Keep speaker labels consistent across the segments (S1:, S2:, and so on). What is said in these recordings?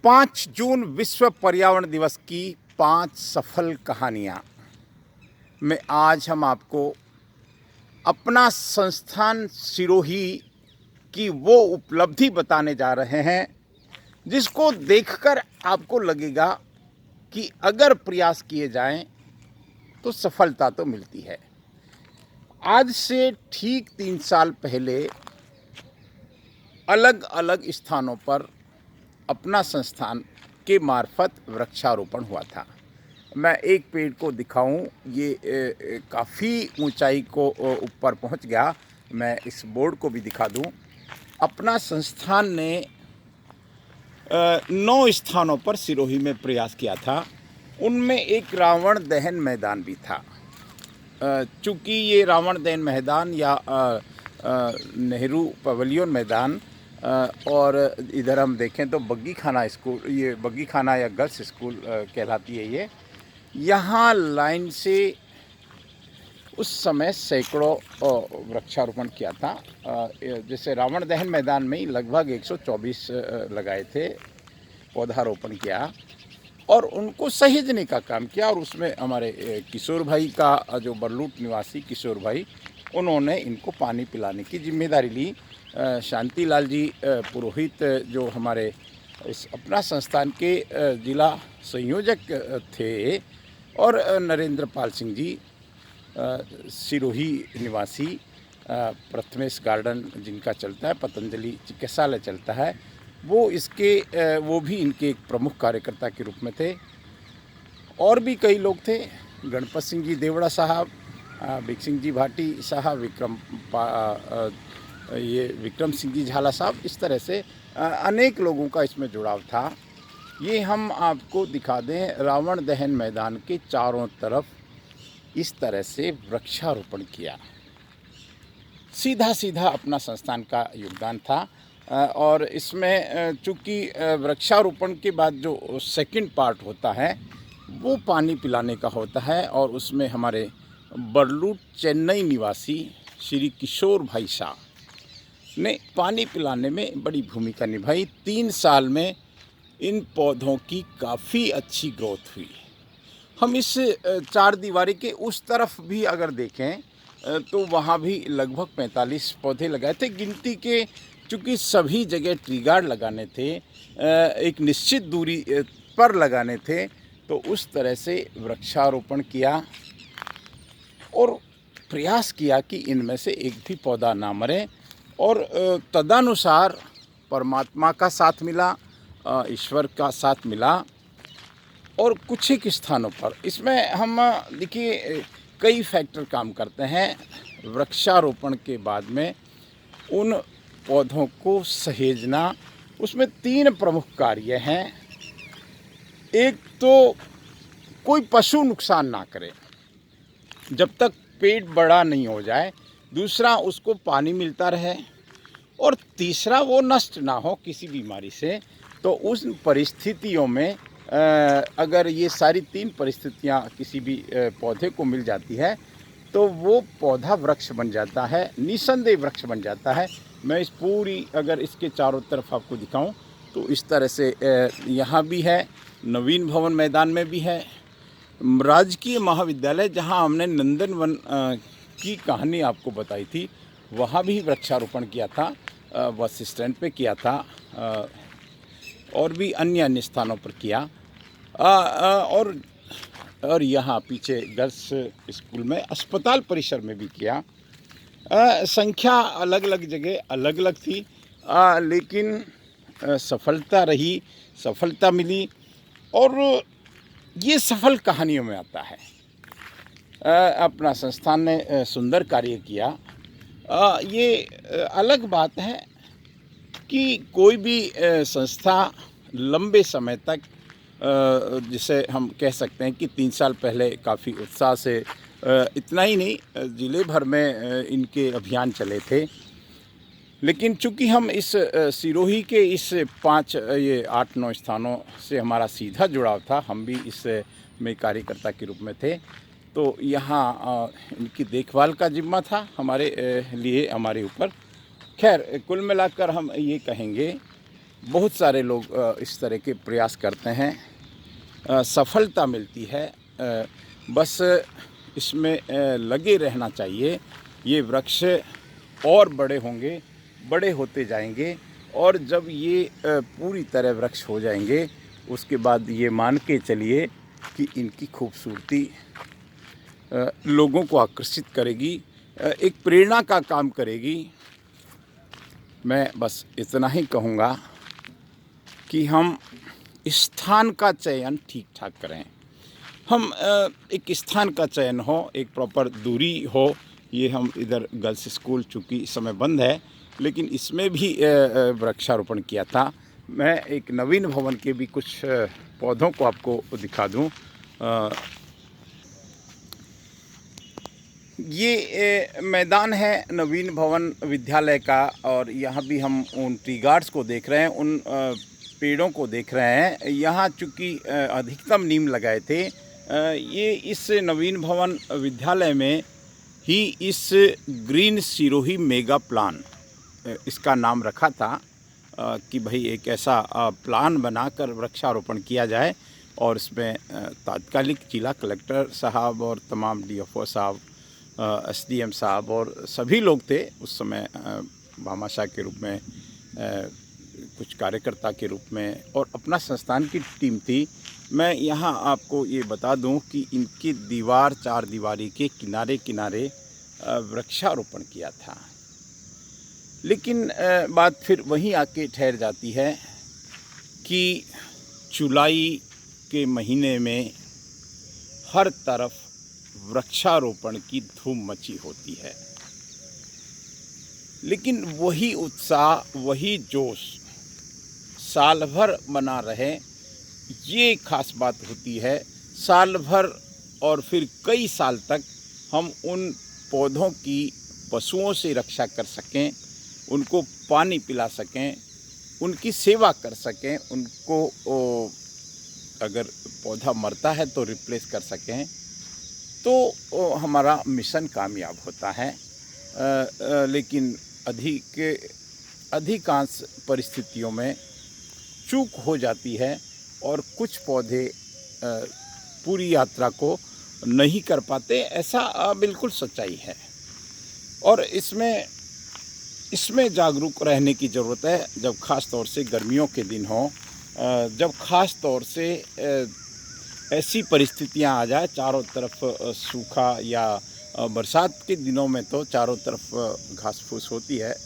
S1: 5 जून विश्व पर्यावरण दिवस की 5 सफल कहानियाँ में आज हम आपको अपना संस्थान सिरोही की वो उपलब्धि बताने जा रहे हैं जिसको देखकर आपको लगेगा कि अगर प्रयास किए जाएं तो सफलता तो मिलती है। आज से ठीक 3 साल पहले अलग अलग स्थानों पर अपना संस्थान के मार्फत वृक्षारोपण हुआ था। मैं एक पेड़ को दिखाऊं, ये काफ़ी ऊंचाई को ऊपर पहुंच गया। मैं इस बोर्ड को भी दिखा दूं। अपना संस्थान ने 9 स्थानों पर सिरोही में प्रयास किया था। उनमें एक रावण दहन मैदान भी था। चूँकि ये रावण दहन मैदान या नेहरू पवेलियन मैदान और इधर हम देखें तो बग्गी खाना स्कूल, ये बग्गी खाना या गर्ल्स स्कूल कहलाती है ये। यहाँ लाइन से उस समय सैकड़ों वृक्षारोपण किया था। जैसे रावण दहन मैदान में ही लगभग 124 लगाए थे, पौधारोपण किया और उनको सहेजने का काम किया। और उसमें हमारे किशोर भाई का जो बरलूट निवासी किशोर भाई, उन्होंने इनको पानी पिलाने की जिम्मेदारी ली। शांतिलाल जी पुरोहित जो हमारे इस अपना संस्थान के जिला संयोजक थे, और नरेंद्र पाल सिंह जी सिरोही निवासी, प्रथमेश गार्डन जिनका चलता है, पतंजलि चिकित्सालय चलता है, वो भी इनके एक प्रमुख कार्यकर्ता के रूप में थे। और भी कई लोग थे, गणपत सिंह जी देवड़ा साहब, बिक सिंह जी भाटी साहब, विक्रम सिंह जी झाला साहब। इस तरह से अनेक लोगों का इसमें जुड़ाव था। ये हम आपको दिखा दें, रावण दहन मैदान के चारों तरफ इस तरह से वृक्षारोपण किया। सीधा सीधा अपना संस्थान का योगदान था। और इसमें चूँकि वृक्षारोपण के बाद जो सेकंड पार्ट होता है वो पानी पिलाने का होता है, और उसमें हमारे बरलूट चेन्नई निवासी श्री किशोर भाई शाह ने पानी पिलाने में बड़ी भूमिका निभाई। 3 साल में इन पौधों की काफ़ी अच्छी ग्रोथ हुई। हम इस 4 दीवारी के उस तरफ भी अगर देखें तो वहाँ भी लगभग 45 पौधे लगाए थे। गिनती के चूँकि सभी जगह ट्री गार्ड लगाने थे, एक निश्चित दूरी पर लगाने थे, तो उस तरह से वृक्षारोपण किया और प्रयास किया कि इनमें से एक भी पौधा ना मरे। और तदनुसार परमात्मा का साथ मिला, ईश्वर का साथ मिला। और कुछ एक स्थानों पर इसमें हम देखिए कई फैक्टर काम करते हैं। वृक्षारोपण के बाद में उन पौधों को सहेजना, उसमें 3 प्रमुख कार्य हैं। एक तो कोई पशु नुकसान ना करे जब तक पेड़ बड़ा नहीं हो जाए, दूसरा उसको पानी मिलता रहे, और तीसरा वो नष्ट ना हो किसी बीमारी से। तो उस परिस्थितियों में अगर ये सारी 3 परिस्थितियाँ किसी भी पौधे को मिल जाती है तो वो पौधा वृक्ष बन जाता है, निसंदेह वृक्ष बन जाता है। मैं इस पूरी अगर इसके चारों तरफ आपको दिखाऊं तो इस तरह से यहाँ भी है, नवीन भवन मैदान में भी है, राजकीय महाविद्यालय जहाँ हमने नंदनवन की कहानी आपको बताई थी, वहाँ भी वृक्षारोपण किया था, बस स्टैंड पे किया था, और भी अन्य स्थानों पर किया। और यहाँ पीछे गर्ल्स स्कूल में, अस्पताल परिसर में भी किया। संख्या अलग अलग जगह अलग अलग थी, लेकिन सफलता मिली। और ये सफल कहानियों में आता है। अपना संस्थान ने सुंदर कार्य किया। ये अलग बात है कि कोई भी संस्था लंबे समय तक, जिसे हम कह सकते हैं कि 3 साल पहले काफ़ी उत्साह से, इतना ही नहीं ज़िले भर में इनके अभियान चले थे, लेकिन चूंकि हम इस सिरोही के इस 8-9 स्थानों से हमारा सीधा जुड़ाव था, हम भी इस में कार्यकर्ता के रूप में थे, तो यहाँ इनकी देखभाल का जिम्मा था हमारे लिए, हमारे ऊपर। खैर कुल मिलाकर हम ये कहेंगे बहुत सारे लोग इस तरह के प्रयास करते हैं, सफलता मिलती है। बस इसमें लगे रहना चाहिए। ये वृक्ष और बड़े होंगे, बड़े होते जाएंगे, और जब ये पूरी तरह वृक्ष हो जाएंगे, उसके बाद ये मान के चलिए कि इनकी खूबसूरती लोगों को आकर्षित करेगी, एक प्रेरणा का काम करेगी। मैं बस इतना ही कहूँगा कि हम स्थान का चयन ठीक ठाक करें। हम एक स्थान का चयन हो, एक प्रॉपर दूरी हो। ये हम इधर गर्ल्स स्कूल चूँकि इस समय बंद है, लेकिन इसमें भी वृक्षारोपण किया था। मैं एक नवीन भवन के भी कुछ पौधों को आपको दिखा दूं। ये मैदान है नवीन भवन विद्यालय का, और यहाँ भी हम उन ट्री गार्ड्स को देख रहे हैं, उन पेड़ों को देख रहे हैं। यहाँ चूँकि अधिकतम नीम लगाए थे, ये इस नवीन भवन विद्यालय में ही इस ग्रीन सिरोही मेगा प्लान इसका नाम रखा था कि भाई एक ऐसा प्लान बनाकर वृक्षारोपण किया जाए। और इसमें तात्कालिक जिला कलेक्टर साहब और तमाम DFO साहब, SDM साहब और सभी लोग थे उस समय, भामाशाह के रूप में, कुछ कार्यकर्ता के रूप में, और अपना संस्थान की टीम थी। मैं यहाँ आपको ये बता दूं कि इनकी दीवार, 4 दीवारी के किनारे किनारे वृक्षारोपण किया था। लेकिन बात फिर वहीं आके ठहर जाती है कि जुलाई के महीने में हर तरफ वृक्षारोपण की धूम मची होती है, लेकिन वही उत्साह, वही जोश साल भर बना रहे, ये खास बात होती है। साल भर और फिर कई साल तक हम उन पौधों की पशुओं से रक्षा कर सकें, उनको पानी पिला सकें, उनकी सेवा कर सकें, उनको अगर पौधा मरता है तो रिप्लेस कर सकें, तो हमारा मिशन कामयाब होता है। लेकिन अधिकांश परिस्थितियों में चूक हो जाती है और कुछ पौधे पूरी यात्रा को नहीं कर पाते, ऐसा बिल्कुल सच्चाई है। और इसमें जागरूक रहने की ज़रूरत है, जब ख़ास तौर से गर्मियों के दिन हो, जब ख़ास तौर से ऐसी परिस्थितियां आ जाए, चारों तरफ सूखा, या बरसात के दिनों में तो चारों तरफ घास फूस होती है,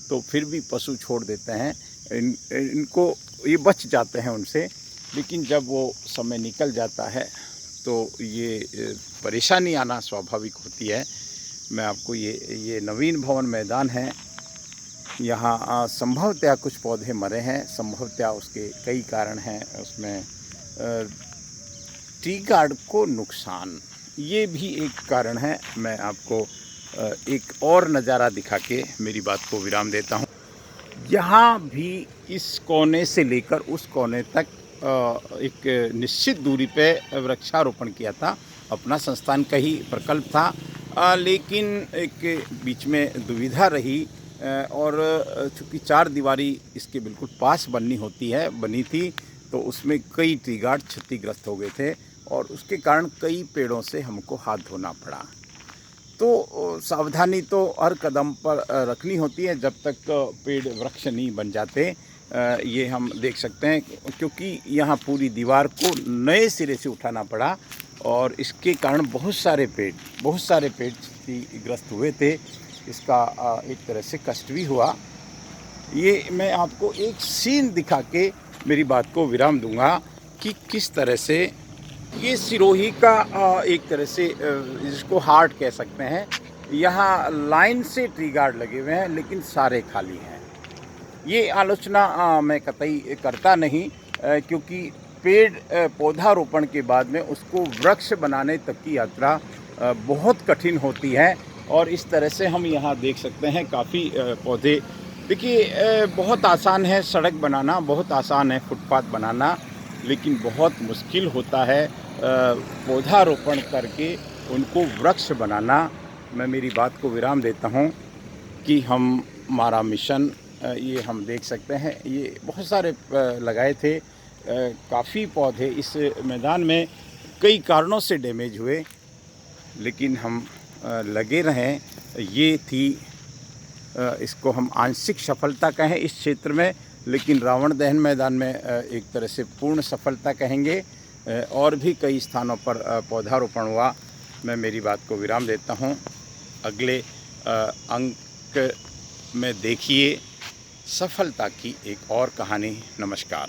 S1: तो फिर भी पशु छोड़ देते हैं, इनको ये बच जाते हैं उनसे। लेकिन जब वो समय निकल जाता है तो ये परेशानी आना स्वाभाविक होती है। मैं आपको ये नवीन भवन मैदान है, यहाँ संभवतः कुछ पौधे मरे हैं, संभवतः उसके कई कारण हैं। उसमें ट्री गार्ड को नुकसान, ये भी एक कारण है। मैं आपको एक और नज़ारा दिखा के मेरी बात को विराम देता हूँ। यहाँ भी इस कोने से लेकर उस कोने तक एक निश्चित दूरी पे वृक्षारोपण किया था, अपना संस्थान का ही प्रकल्प था। लेकिन एक बीच में दुविधा रही, और चूँकि 4 दीवारी इसके बिल्कुल पास बनी थी, तो उसमें कई ट्री गार्ड क्षतिग्रस्त हो गए थे, और उसके कारण कई पेड़ों से हमको हाथ धोना पड़ा। तो सावधानी तो हर कदम पर रखनी होती है, जब तक पेड़ वृक्ष नहीं बन जाते। ये हम देख सकते हैं, क्योंकि यहाँ पूरी दीवार को नए सिरे से उठाना पड़ा, और इसके कारण बहुत सारे पेड़ क्षतिग्रस्त हुए थे। इसका एक तरह से कष्ट भी हुआ। ये मैं आपको एक सीन दिखा के मेरी बात को विराम दूंगा कि किस तरह से ये सिरोही का एक तरह से जिसको हार्ट कह सकते हैं, यहाँ लाइन से ट्री गार्ड लगे हुए हैं, लेकिन सारे खाली हैं। ये आलोचना मैं कतई करता नहीं, क्योंकि पेड़ पौधारोपण के बाद में उसको वृक्ष बनाने तक की यात्रा बहुत कठिन होती है। और इस तरह से हम यहाँ देख सकते हैं काफ़ी पौधे। देखिए, बहुत आसान है सड़क बनाना, बहुत आसान है फुटपाथ बनाना, लेकिन बहुत मुश्किल होता है पौधारोपण करके उनको वृक्ष बनाना। मैं मेरी बात को विराम देता हूँ कि हमारा मिशन ये हम देख सकते हैं, ये बहुत सारे लगाए थे। काफ़ी पौधे इस मैदान में कई कारणों से डैमेज हुए, लेकिन हम लगे रहें। ये थी इसको हम आंशिक सफलता कहें इस क्षेत्र में, लेकिन रावण दहन मैदान में एक तरह से पूर्ण सफलता कहेंगे। और भी कई स्थानों पर पौधारोपण हुआ। मैं मेरी बात को विराम देता हूँ। अगले अंक में देखिए सफलता की एक और कहानी। नमस्कार।